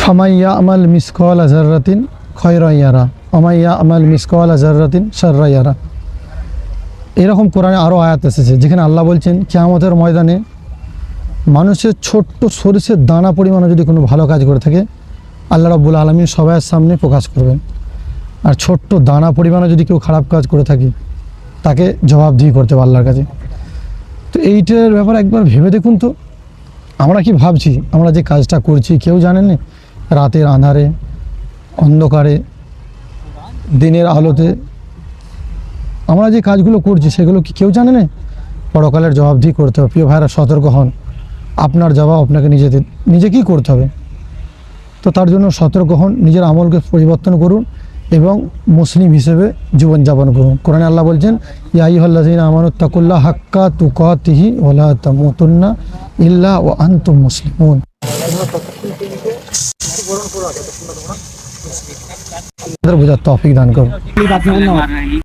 ফামান ইয়ামাল মিসকালা যাররাতিন খায়রান ইয়ারা ওয়া মান ইয়ামাল মিসকালা যাররাতিন শাররান ইয়ারা। এরকম কোরআনে আরও আয়াত এসেছে যেখানে আল্লাহ বলছেন কিয়ামতের ময়দানে মানুষের ছোট্ট সরিষের দানা পরিমাণে যদি কোনো ভালো কাজ করে থাকে আল্লাহ রাব্বুল আলামিন সবার সামনে প্রকাশ করবেন। আর ছোট্ট দানা পরিমাণে যদি কেউ খারাপ কাজ করে থাকে তাকে জবাবদিহি করতে হবে আল্লাহর কাছে। তো এইটার ব্যাপারে একবার ভেবে দেখুন তো, আমরা কি ভাবছি আমরা যে কাজটা করছি কেউ জানেন না? রাতের আঁধারে, অন্ধকারে, দিনের আলোতে আমরা যে কাজগুলো করছি সেগুলো কি কেউ জানে না? পরকালের জবাবদিহি করতে হবে। প্রিয় ভাইরা, সতর্ক হন, আপনার জবাব আপনাকে নিজেকেই করতে হবে। তো তার জন্য সতর্ক হন, নিজের আমলকে পরিবর্তন করুন এবং মুসলিম হিসেবে জীবনযাপন করুন। কোরআনে আল্লাহ বলছেন ইয়া আইয়ুহাল্লাযীনা আমানুত্তাকুল্লাহা হাক্কা তুকাতিহি ওয়া লা তামুতুন্না ইল্লা ওয়া আনতুম মুসলিমুন। বোঝার তৌফিক দান করুন।